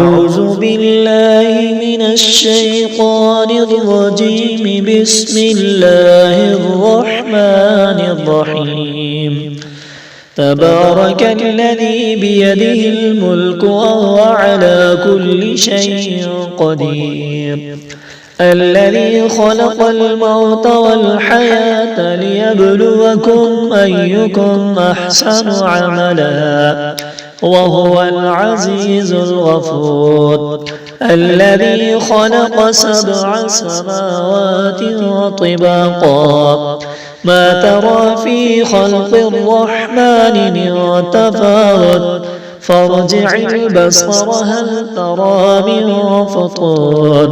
أعوذ بالله من الشيطان الرجيم. بسم الله الرحمن الرحيم. تبارك الذي بيده الملك وهو على كل شيء قدير. الذي خلق الموت والحياة ليبلوكم أيكم أحسن عملا وهو العزيز الغفور. الذي خلق 7 سماوات طباقا ما ترى في خلق الرحمن من تفاوت فارجع البصر هل ترى من فطور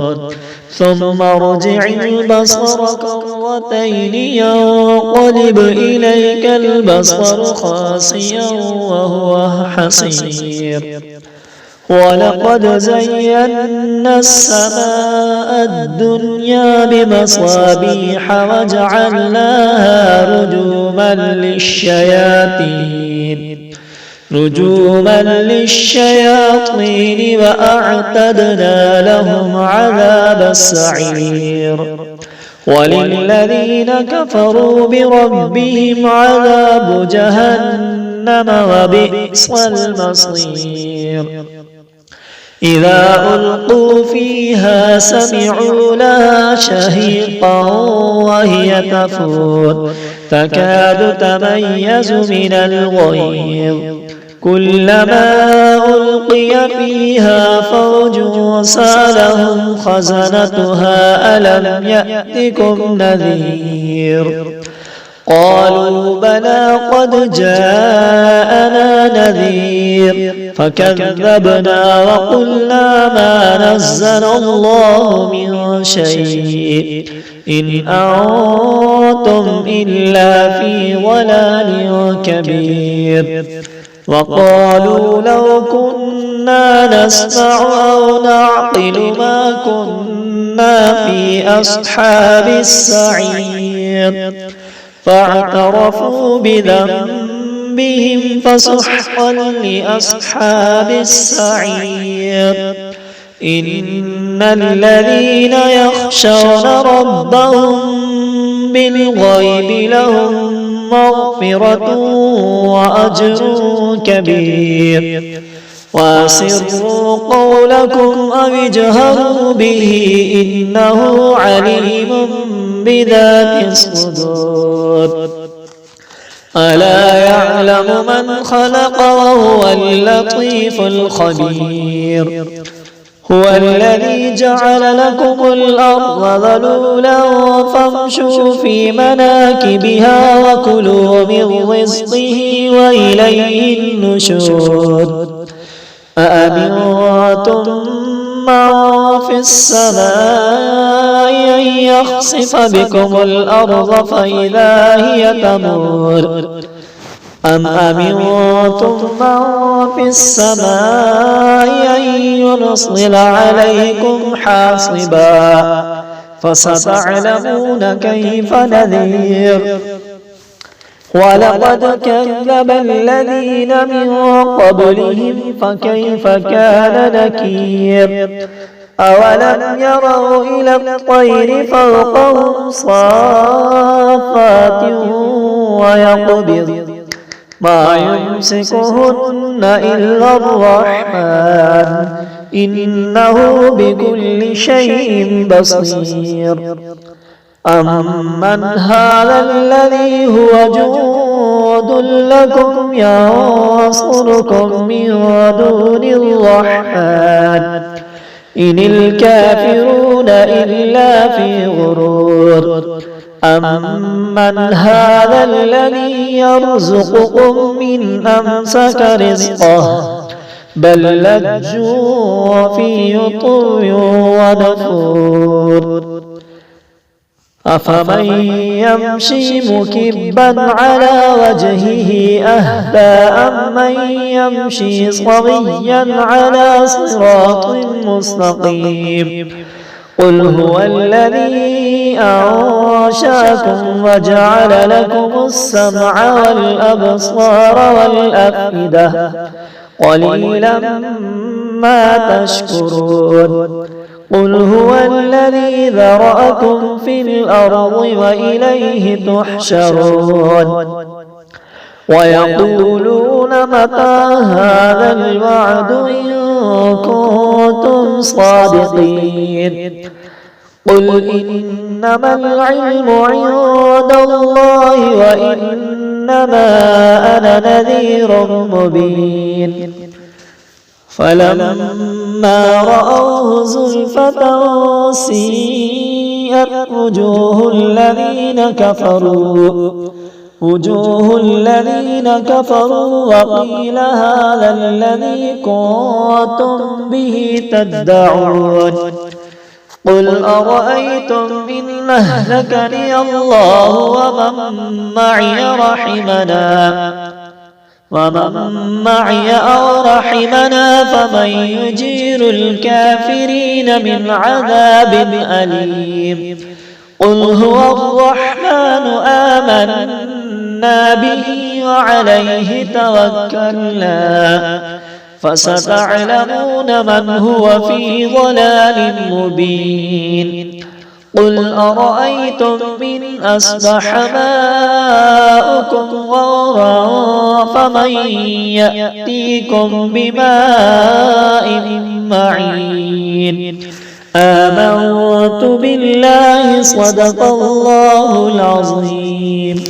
ثم ارجع البصر كرتين ينقلب إليك البصر خاسئا وهو حسير. ولقد زينا السماء الدنيا بمصابيح وجعلناها رجوما للشياطين وأعتدنا لهم عذاب السعير. وللذين كفروا بربهم عذاب جهنم وبئس المصير. إذا ألقوا فيها سمعوا لها شهيقا وهي تفور تكاد تميز من الغيظ. كلما ألقي فيها فوج سألهم خزنتها ألم يأتكم نذير قالوا بلى قد جاءنا نذير فكذبنا وقلنا ما نزل الله من شيء إن أنتم إلا في ضلال كبير. وقالوا لو كنا نسمع أو نعقل ما كنا في أصحاب السعير. فاعترفوا بذنبهم فسحقا لأصحاب السعير. إن الذين يخشون ربهم بالغيب لهم مغفرة وأجر كبير. وأسروا قولكم أو اجهروا به إنه عليم بذات الصدور. ألا يعلم من خلق وهو اللطيف الخبير. هو الذي جعل لكم الأرض ذلولا فامشوا في مناكبها وكلوا من رزقه وإليه النشور. أأمنتم من في السماء أن يخسف بكم الأرض فإذا هي تمور أم أمنتم من في السماء أن يرسل عليكم حاصبا فستعلمون كيف نذير. ولقد كذب الذين من قبلهم فكيف كان نكير. أولم يروا إلى الطير فوقهم صافات ويقبض ما يمسكهن إلا الرحمن إنه بكل شيء بصير. أمن هذا الذي هو جند لكم ينصركم من دون الرحمن إن الكافرون إلا في غرور. أمن هذا الذي يرزقكم من أمسك رزقه بل لجوا في طغي ونفور. أفمن يمشي مكبا على وجهه أهدى أمن يمشي صغيا على صراط مستقيم. قل هو الذي أنشأكم وجعل لكم السمع والأبصار والأفئدة قليلا ما تشكرون قل هو الذي ذرأكم في الأرض وإليه تحشرون ويقولون متى هذا الوعد إن كنتم صادقين قل إنما العلم عند الله وإنما أنا نذير مبين فلما رأوه زلفة سيئت وجوه الذين كفروا وقيل هذا الذي كنتم به تدعون قل أرأيتم إن أهلكني الله ومن معي أو رحمنا فمن يجير الكافرين من عذاب أليم قل هو الرحمن آمنا به وعليه توكلنا فستعلمون من هو في ضلال مبين قل أرأيتم إن أصبح ماؤكم غورا فمن يأتيكم بماء معين آمنت بالله صدق الله العظيم.